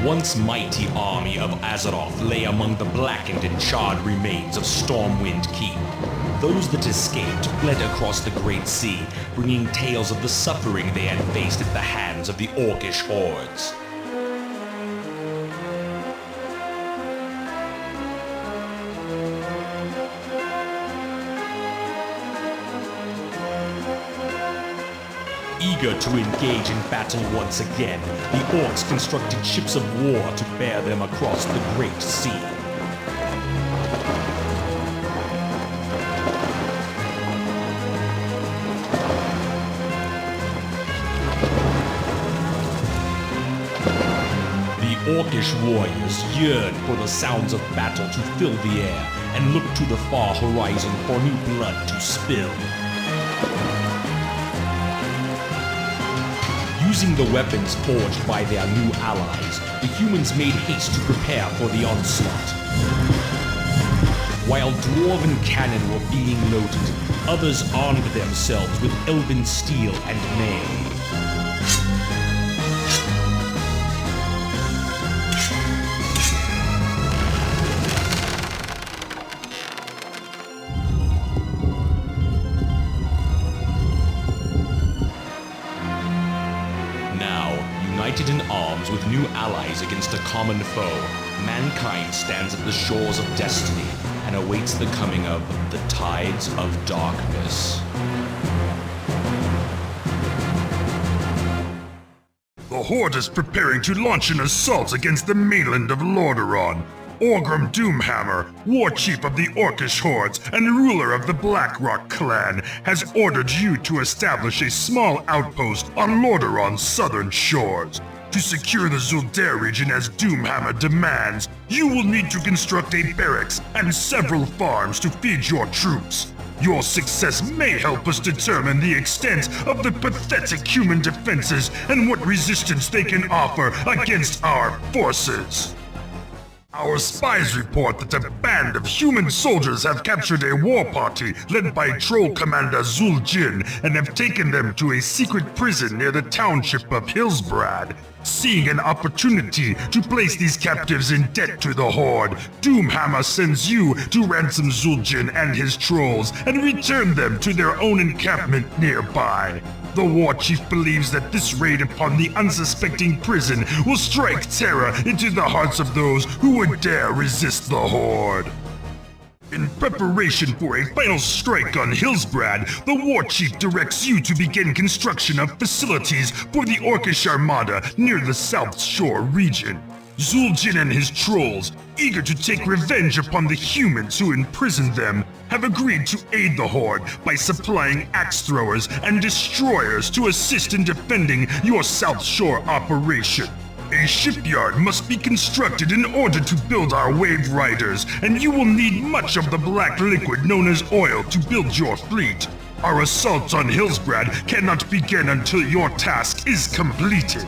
once mighty army of Azeroth lay among the blackened and charred remains of Stormwind Keep. Those that escaped fled across the Great Sea, bringing tales of the suffering they had faced at the hands of the Orcish hordes. Eager to engage in battle once again, the Orcs constructed ships of war to bear them across the Great Sea. The Orcish warriors yearned for the sounds of battle to fill the air and looked to the far horizon for new blood to spill. Using the weapons forged by their new allies, the humans made haste to prepare for the onslaught. While dwarven cannon were being loaded, others armed themselves with elven steel and mail. United in arms with new allies against a common foe, mankind stands at the shores of destiny and awaits the coming of the Tides of Darkness. The Horde is preparing to launch an assault against the mainland of Lordaeron. Orgrim Doomhammer, war chief of the Orcish hordes and ruler of the Blackrock clan, has ordered you to establish a small outpost on Lordaeron's southern shores. To secure the Zul'Dare region as Doomhammer demands, you will need to construct a barracks and several farms to feed your troops. Your success may help us determine the extent of the pathetic human defenses and what resistance they can offer against our forces. Our spies report that a band of human soldiers have captured a war party led by Troll Commander Zul'Jin and have taken them to a secret prison near the township of Hillsbrad. Seeing an opportunity to place these captives in debt to the Horde, Doomhammer sends you to ransom Zul'Jin and his trolls and return them to their own encampment nearby. The war chief believes that this raid upon the unsuspecting prison will strike terror into the hearts of those who would dare resist the Horde. In preparation for a final strike on Hillsbrad, the war chief directs you to begin construction of facilities for the Orcish Armada near the South Shore region. Zul'Jin and his trolls, eager to take revenge upon the humans who imprisoned them, have agreed to aid the Horde by supplying axe throwers and destroyers to assist in defending your South Shore operation. A shipyard must be constructed in order to build our wave riders, and you will need much of the black liquid known as oil to build your fleet. Our assault on Hillsbrad cannot begin until your task is completed.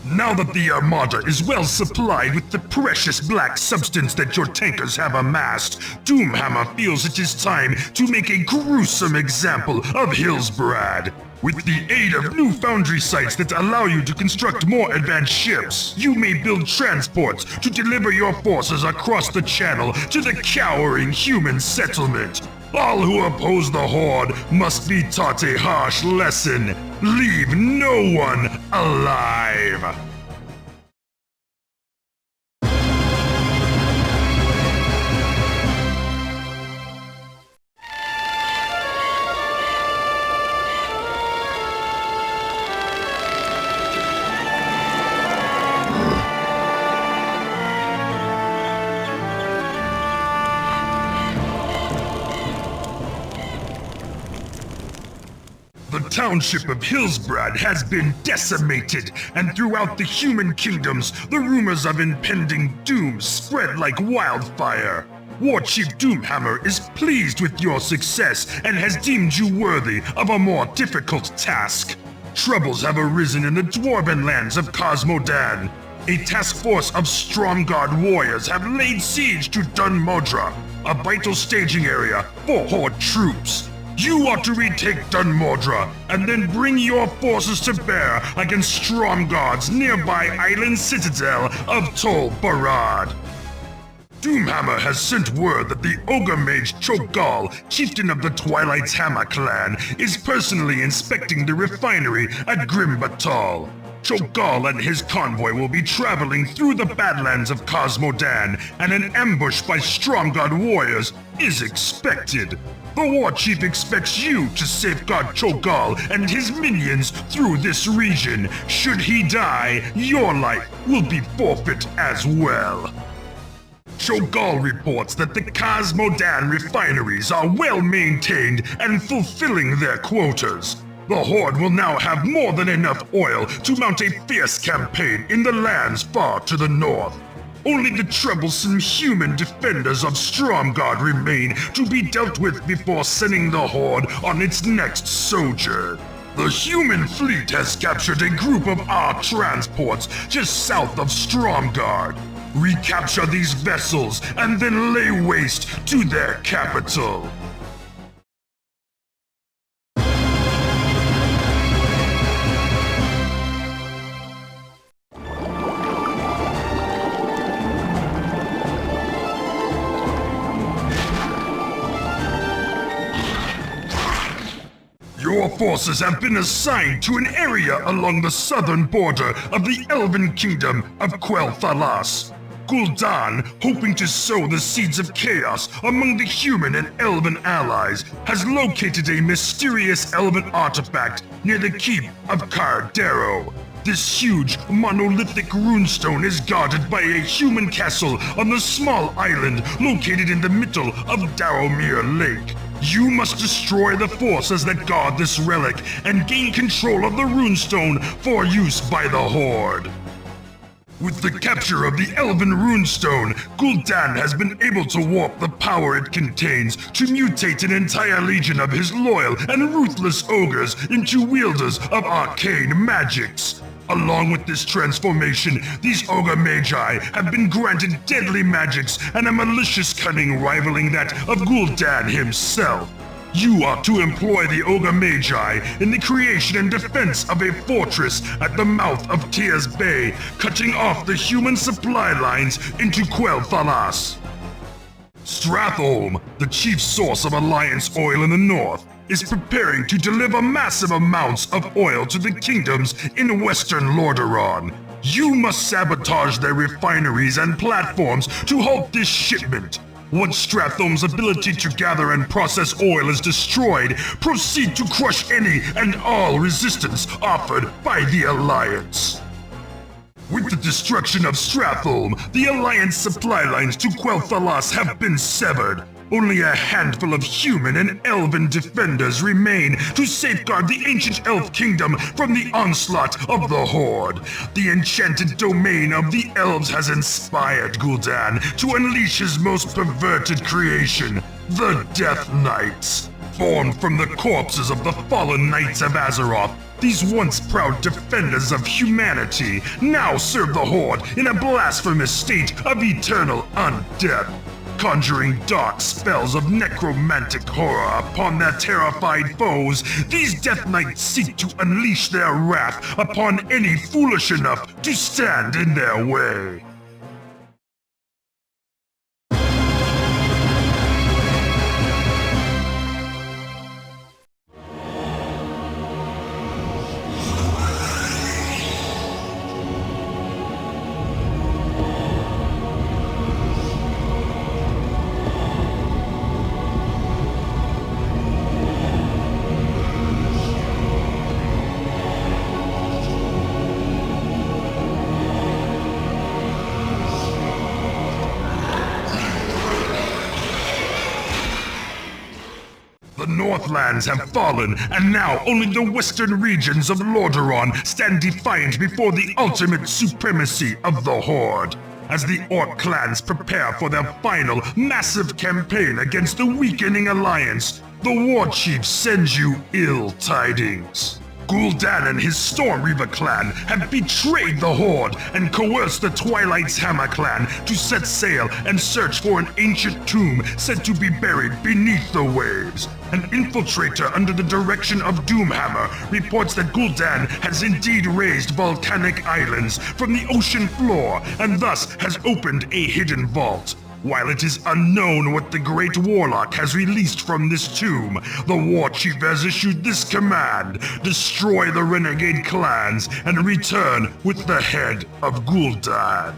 Now that the Armada is well supplied with the precious black substance that your tankers have amassed, Doomhammer feels it is time to make a gruesome example of Hillsbrad. With the aid of new foundry sites that allow you to construct more advanced ships, you may build transports to deliver your forces across the channel to the cowering human settlement. All who oppose the Horde must be taught a harsh lesson. Leave no one alive! The township of Hillsbrad has been decimated, and throughout the human kingdoms, the rumors of impending doom spread like wildfire. War Chief Doomhammer is pleased with your success and has deemed you worthy of a more difficult task. Troubles have arisen in the dwarven lands of Cosmodan. A task force of Stromguard warriors have laid siege to Dun Modra, a vital staging area for Horde troops. You ought to retake Dunmordra, and then bring your forces to bear against Stromgard's nearby island citadel of Tol Barad. Doomhammer has sent word that the Ogre Mage Cho'Gall, chieftain of the Twilight's Hammer clan, is personally inspecting the refinery at Grim Batal. Cho'Gall and his convoy will be traveling through the Badlands of Cosmodan, and an ambush by Stromgard warriors is expected. The War Chief expects you to safeguard Cho'Gall and his minions through this region. Should he die, your life will be forfeit as well. Cho'Gall reports that the Cosmodan refineries are well maintained and fulfilling their quotas. The Horde will now have more than enough oil to mount a fierce campaign in the lands far to the north. Only the troublesome human defenders of Stromgard remain to be dealt with before sending the Horde on its next sojourn. The human fleet has captured a group of our transports just south of Stromgard. Recapture these vessels and then lay waste to their capital. Your forces have been assigned to an area along the southern border of the Elven Kingdom of Quel'Thalas. Gul'dan, hoping to sow the seeds of chaos among the human and elven allies, has located a mysterious elven artifact near the keep of Cardero. This huge, monolithic runestone is guarded by a human castle on the small island located in the middle of Darrowmere Lake. You must destroy the forces that guard this relic and gain control of the runestone for use by the Horde. With the capture of the Elven Runestone, Gul'dan has been able to warp the power it contains to mutate an entire legion of his loyal and ruthless ogres into wielders of arcane magics. Along with this transformation, these ogre magi have been granted deadly magics and a malicious cunning rivaling that of Gul'dan himself. You are to employ the Ogre Magi in the creation and defense of a fortress at the mouth of Tears Bay, cutting off the human supply lines into Quel'Thalas. Stratholme, the chief source of Alliance oil in the north, is preparing to deliver massive amounts of oil to the kingdoms in western Lordaeron. You must sabotage their refineries and platforms to halt this shipment. Once Stratholme's ability to gather and process oil is destroyed, proceed to crush any and all resistance offered by the Alliance. With the destruction of Stratholme, the Alliance supply lines to Quel'Thalas have been severed. Only a handful of human and elven defenders remain to safeguard the ancient elf kingdom from the onslaught of the Horde. The enchanted domain of the elves has inspired Gul'dan to unleash his most perverted creation, the Death Knights. Born from the corpses of the fallen Knights of Azeroth, these once proud defenders of humanity now serve the Horde in a blasphemous state of eternal undeath, conjuring dark spells of necromantic horror upon their terrified foes. These Death Knights seek to unleash their wrath upon any foolish enough to stand in their way. The Northlands have fallen, and now only the western regions of Lordaeron stand defiant before the ultimate supremacy of the Horde. As the Orc clans prepare for their final, massive campaign against the weakening Alliance, the War Chief sends you ill tidings. Gul'dan and his Stormreaver clan have betrayed the Horde and coerced the Twilight's Hammer clan to set sail and search for an ancient tomb said to be buried beneath the waves. An infiltrator under the direction of Doomhammer reports that Gul'dan has indeed raised volcanic islands from the ocean floor and thus has opened a hidden vault. While it is unknown what the Great Warlock has released from this tomb, the War Chief has issued this command: destroy the renegade clans and return with the head of Gul'dan.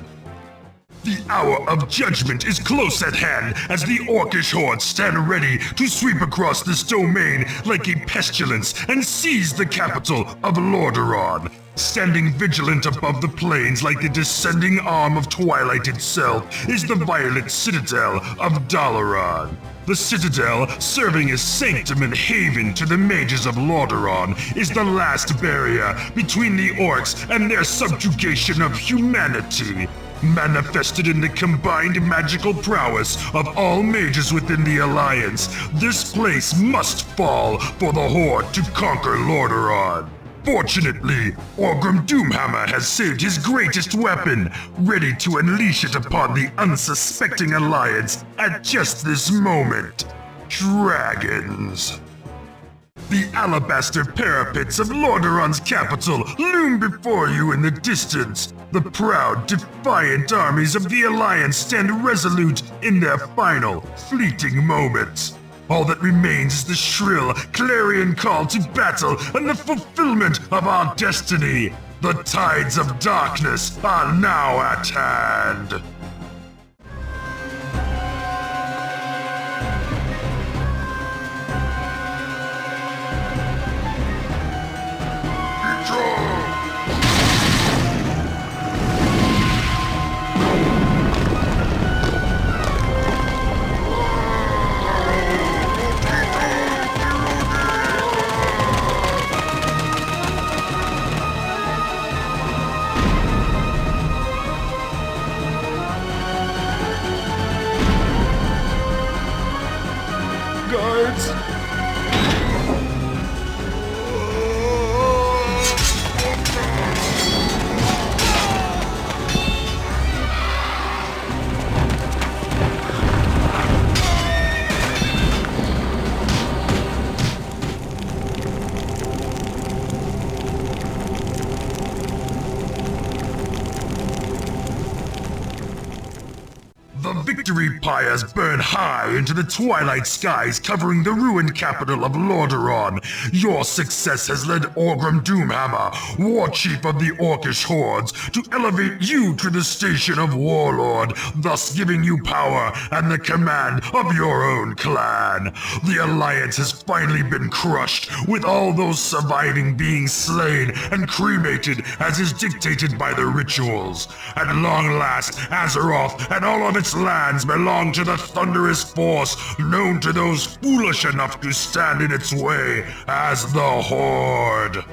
The hour of judgment is close at hand as the Orcish hordes stand ready to sweep across this domain like a pestilence and seize the capital of Lordaeron. Standing vigilant above the plains like the descending arm of Twilight itself is the Violet Citadel of Dalaran. The Citadel, serving as sanctum and haven to the mages of Lordaeron, is the last barrier between the Orcs and their subjugation of humanity. Manifested in the combined magical prowess of all mages within the Alliance, this place must fall for the Horde to conquer Lordaeron. Fortunately, Orgrim Doomhammer has saved his greatest weapon, ready to unleash it upon the unsuspecting Alliance at just this moment. Dragons. The alabaster parapets of Lordaeron's capital loom before you in the distance. The proud, defiant armies of the Alliance stand resolute in their final, fleeting moments. All that remains is the shrill, clarion call to battle and the fulfillment of our destiny. The tides of darkness are now at hand. Victory pyres burn high into the twilight skies covering the ruined capital of Lordaeron. Your success has led Orgrim Doomhammer, War Chief of the Orcish Hordes, to elevate you to the station of Warlord, thus giving you power and the command of your own clan. The Alliance has finally been crushed, with all those surviving being slain and cremated as is dictated by the rituals. At long last, Azeroth and all of its lands belong to the thunderous force known to those foolish enough to stand in its way as the Horde.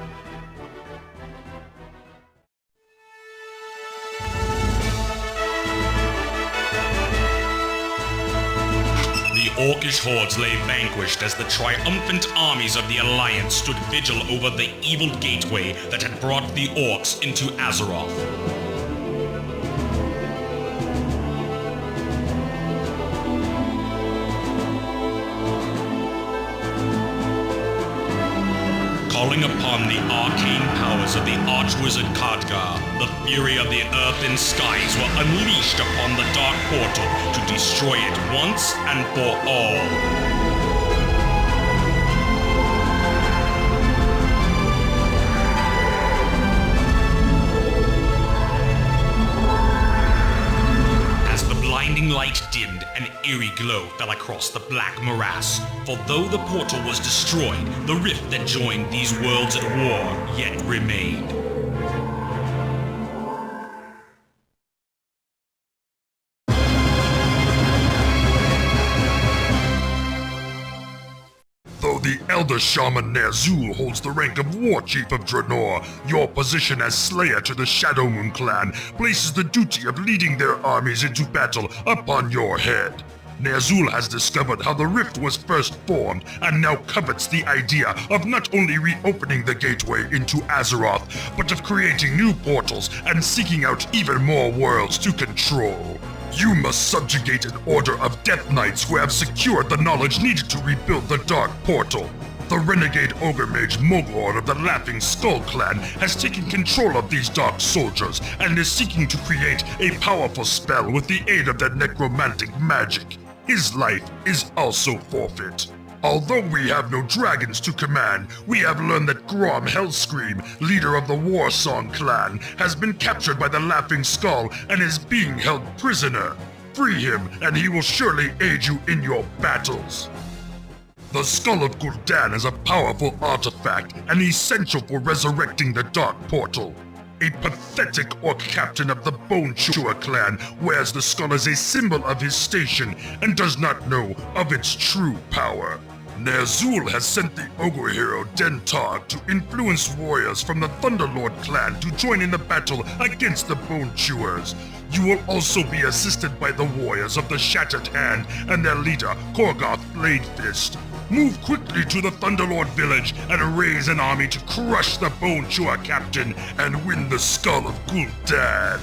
The Orcish hordes lay vanquished as the triumphant armies of the Alliance stood vigil over the evil gateway that had brought the Orcs into Azeroth. Calling upon the arcane powers of the Archwizard Khadgar, the fury of the earth and skies were unleashed upon the Dark Portal to destroy it once and for all. Blinding light dimmed, an eerie glow fell across the black morass. For though the portal was destroyed, the rift that joined these worlds at war yet remained. Though the Elder Shaman Ner'zhul holds the rank of War Chief of Draenor, your position as Slayer to the Shadowmoon clan places the duty of leading their armies into battle upon your head. Ner'zhul has discovered how the rift was first formed and now covets the idea of not only reopening the gateway into Azeroth, but of creating new portals and seeking out even more worlds to control. You must subjugate an order of Death Knights who have secured the knowledge needed to rebuild the Dark Portal. The renegade ogre mage Moglord of the Laughing Skull clan has taken control of these dark soldiers and is seeking to create a powerful spell with the aid of their necromantic magic. His life is also forfeit. Although we have no dragons to command, we have learned that Grom Hellscream, leader of the Warsong clan, has been captured by the Laughing Skull and is being held prisoner. Free him, and he will surely aid you in your battles. The Skull of Gul'dan is a powerful artifact and essential for resurrecting the Dark Portal. A pathetic orc captain of the Bone Chewer clan wears the skull as a symbol of his station and does not know of its true power. Ner'zhul has sent the ogre hero Dentog to influence warriors from the Thunderlord clan to join in the battle against the Bone Chewers. You will also be assisted by the warriors of the Shattered Hand and their leader, Korgoth Bladefist. Move quickly to the Thunderlord village and raise an army to crush the Bone Chewer captain and win the Skull of Gul'dan.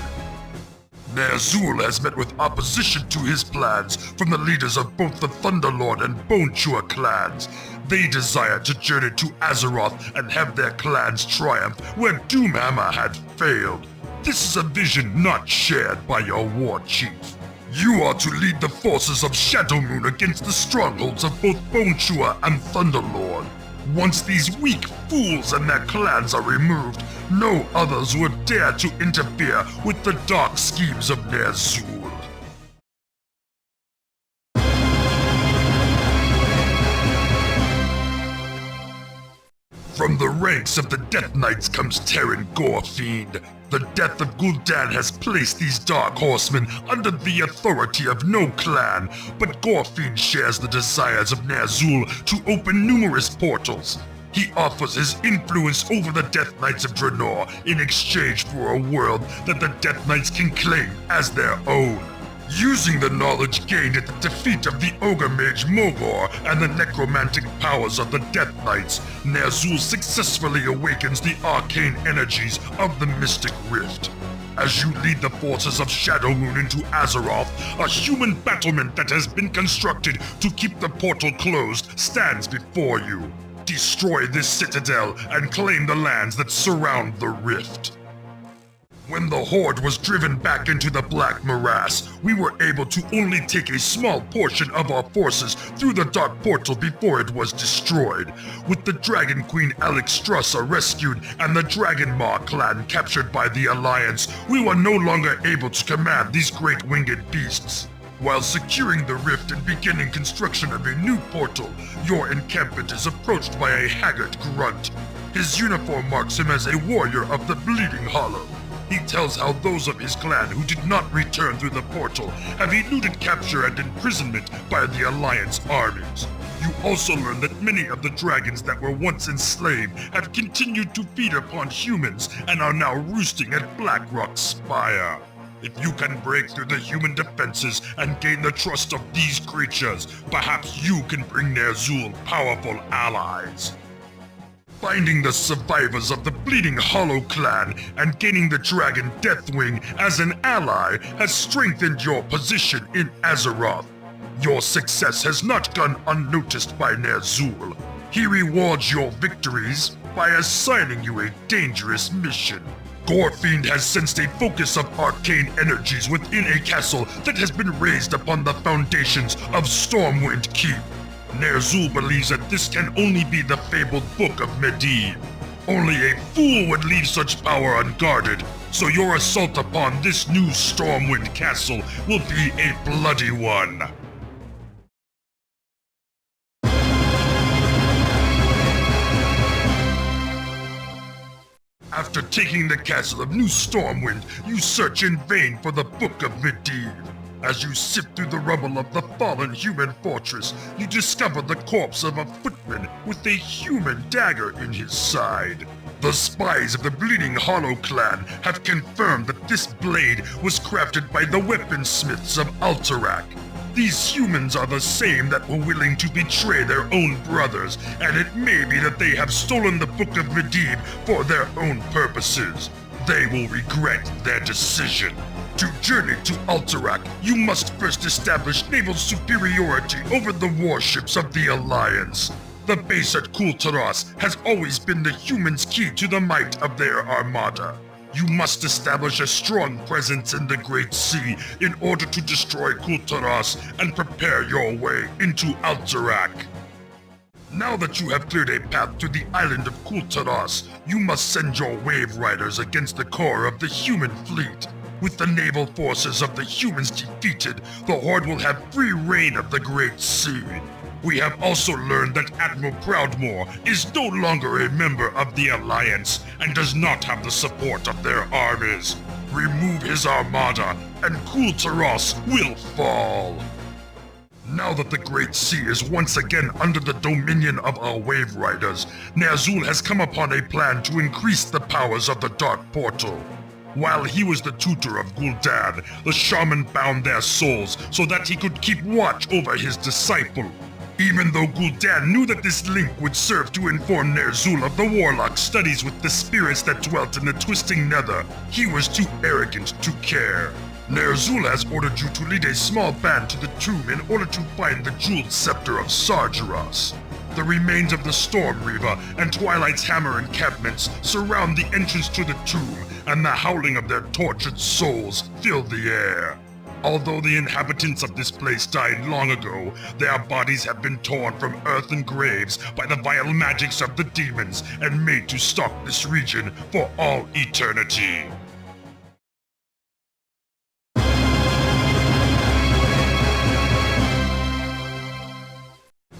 Ner'zhul has met with opposition to his plans from the leaders of both the Thunderlord and Bone Chewer clans. They desire to journey to Azeroth and have their clans triumph where Doomhammer had failed. This is a vision not shared by your war chief. You are to lead the forces of Shadowmoon against the strongholds of both Bone Chewer and Thunderlord. Once these weak fools and their clans are removed, no others would dare to interfere with the dark schemes of Ner'zhul. From the ranks of the Death Knights comes Terran Gorefiend. The death of Gul'dan has placed these Dark Horsemen under the authority of no clan, but Gorefiend shares the desires of Ner'zhul to open numerous portals. He offers his influence over the Death Knights of Draenor in exchange for a world that the Death Knights can claim as their own. Using the knowledge gained at the defeat of the Ogre Mage Mogor and the necromantic powers of the Death Knights, Ner'zhul successfully awakens the arcane energies of the Mystic Rift. As you lead the forces of Shadowmoon into Azeroth, a human battlement that has been constructed to keep the portal closed stands before you. Destroy this citadel and claim the lands that surround the rift. When the Horde was driven back into the Black Morass, we were able to only take a small portion of our forces through the Dark Portal before it was destroyed. With the Dragon Queen Alexstrasza rescued and the Dragon Maw clan captured by the Alliance, we were no longer able to command these great winged beasts. While securing the rift and beginning construction of a new portal, your encampment is approached by a haggard grunt. His uniform marks him as a warrior of the Bleeding Hollow. He tells how those of his clan who did not return through the portal have eluded capture and imprisonment by the Alliance armies. You also learn that many of the dragons that were once enslaved have continued to feed upon humans and are now roosting at Blackrock's spire. If you can break through the human defenses and gain the trust of these creatures, perhaps you can bring Ner'zhul powerful allies. Finding the survivors of the Bleeding Hollow clan and gaining the dragon Deathwing as an ally has strengthened your position in Azeroth. Your success has not gone unnoticed by Ner'zhul. He rewards your victories by assigning you a dangerous mission. Gorefiend has sensed a focus of arcane energies within a castle that has been raised upon the foundations of Stormwind Keep. Ner'zhul believes that this can only be the fabled Book of Medivh. Only a fool would leave such power unguarded, so your assault upon this new Stormwind castle will be a bloody one. After taking the castle of New Stormwind, you search in vain for the Book of Medivh. As you sift through the rubble of the fallen human fortress, you discover the corpse of a footman with a human dagger in his side. The spies of the Bleeding Hollow clan have confirmed that this blade was crafted by the weaponsmiths of Alterac. These humans are the same that were willing to betray their own brothers, and it may be that they have stolen the Book of Medivh for their own purposes. They will regret their decision. To journey to Alterac, you must first establish naval superiority over the warships of the Alliance. The base at Kultaras has always been the humans' key to the might of their armada. You must establish a strong presence in the Great Sea in order to destroy Kultaras and prepare your way into Alterac. Now that you have cleared a path to the island of Kultaras, you must send your wave riders against the core of the human fleet. With the naval forces of the humans defeated, the Horde will have free reign of the Great Sea. We have also learned that Admiral Proudmoore is no longer a member of the Alliance and does not have the support of their armies. Remove his armada, and Kultaras will fall. Now that the Great Sea is once again under the dominion of our Wave Riders, Ner'zhul has come upon a plan to increase the powers of the Dark Portal. While he was the tutor of Gul'dan, the shaman bound their souls so that he could keep watch over his disciple. Even though Gul'dan knew that this link would serve to inform Ner'zhul of the warlock studies with the spirits that dwelt in the twisting nether, he was too arrogant to care. Ner'zhul has ordered you to lead a small band to the tomb in order to find the jeweled scepter of Sargeras. The remains of the Storm Reaver and Twilight's Hammer encampments surround the entrance to the tomb, and the howling of their tortured souls fill the air. Although the inhabitants of this place died long ago, their bodies have been torn from earthen graves by the vile magics of the demons and made to stalk this region for all eternity.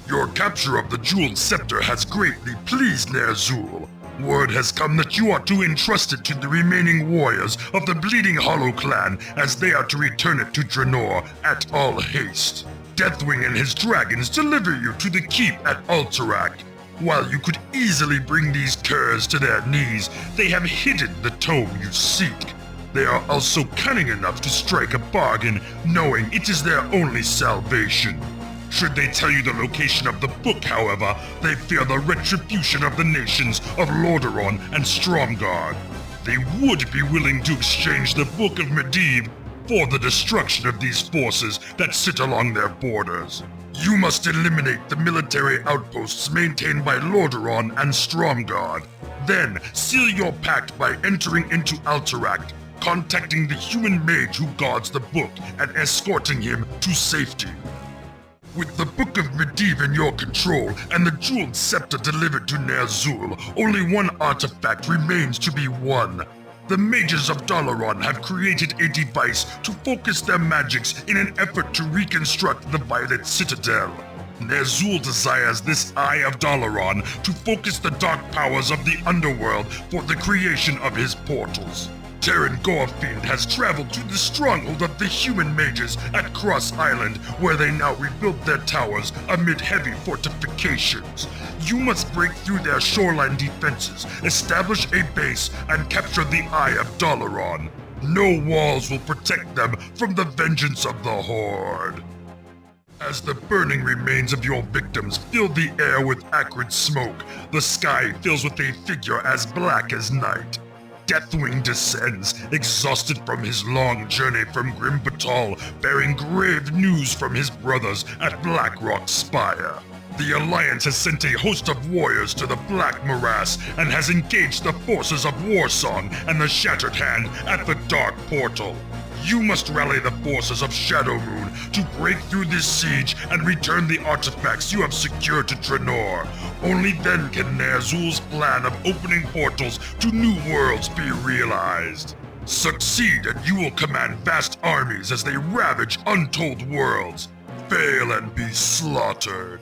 Your capture of the jeweled scepter has greatly pleased Ner'zhul. Word has come that you are to entrust it to the remaining warriors of the Bleeding Hollow clan, as they are to return it to Draenor at all haste. Deathwing and his dragons deliver you to the keep at Alterac. While you could easily bring these curs to their knees, they have hidden the tome you seek. They are also cunning enough to strike a bargain, knowing it is their only salvation. Should they tell you the location of the book, however, they fear the retribution of the nations of Lordaeron and Stromgarde. They would be willing to exchange the Book of Medivh for the destruction of these forces that sit along their borders. You must eliminate the military outposts maintained by Lordaeron and Stromgarde. Then, seal your pact by entering into Alterac, contacting the human mage who guards the book, and escorting him to safety. With the Book of Medivh in your control and the jeweled scepter delivered to Ner'zhul, only one artifact remains to be won. The mages of Dalaran have created a device to focus their magics in an effort to reconstruct the Violet Citadel. Ner'zhul desires this Eye of Dalaran to focus the dark powers of the underworld for the creation of his portals. Terran Gorfiend has traveled to the stronghold of the human mages at Cross Island, where they now rebuilt their towers amid heavy fortifications. You must break through their shoreline defenses, establish a base, and capture the Eye of Dalaran. No walls will protect them from the vengeance of the Horde. As the burning remains of your victims fill the air with acrid smoke, the sky fills with a figure as black as night. Deathwing descends, exhausted from his long journey from Grim Batal, bearing grave news from his brothers at Blackrock Spire. The Alliance has sent a host of warriors to the Black Morass and has engaged the forces of Warsong and the Shattered Hand at the Dark Portal. You must rally the forces of Shadowmoon to break through this siege and return the artifacts you have secured to Draenor. Only then can Ner'zhul's plan of opening portals to new worlds be realized. Succeed and you will command vast armies as they ravage untold worlds. Fail and be slaughtered.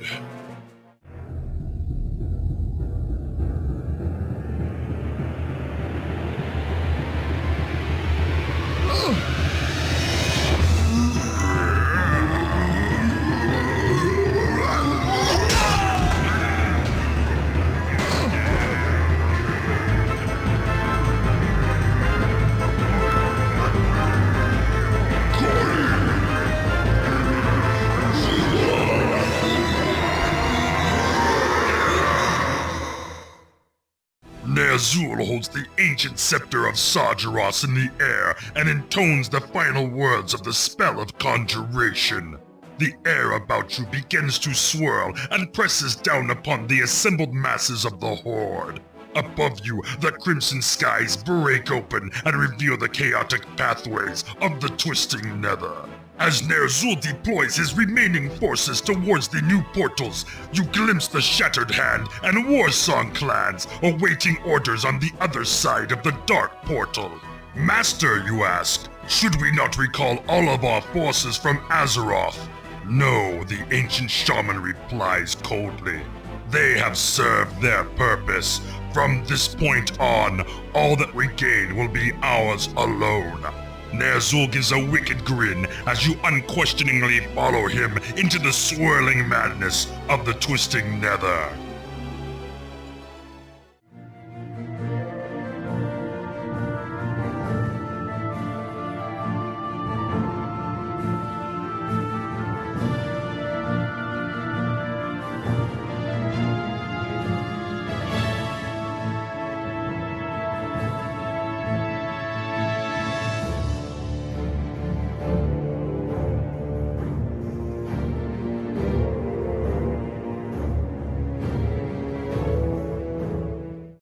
Ner'zhul holds the ancient scepter of Sargeras in the air and intones the final words of the spell of conjuration. The air about you begins to swirl and presses down upon the assembled masses of the Horde. Above you, the crimson skies break open and reveal the chaotic pathways of the twisting nether. As Ner'zhul deploys his remaining forces towards the new portals, you glimpse the Shattered Hand and Warsong clans awaiting orders on the other side of the dark portal. Master, you ask, should we not recall all of our forces from Azeroth? No, the ancient shaman replies coldly. They have served their purpose. From this point on, all that we gain will be ours alone. Ner'zhul gives a wicked grin as you unquestioningly follow him into the swirling madness of the twisting nether.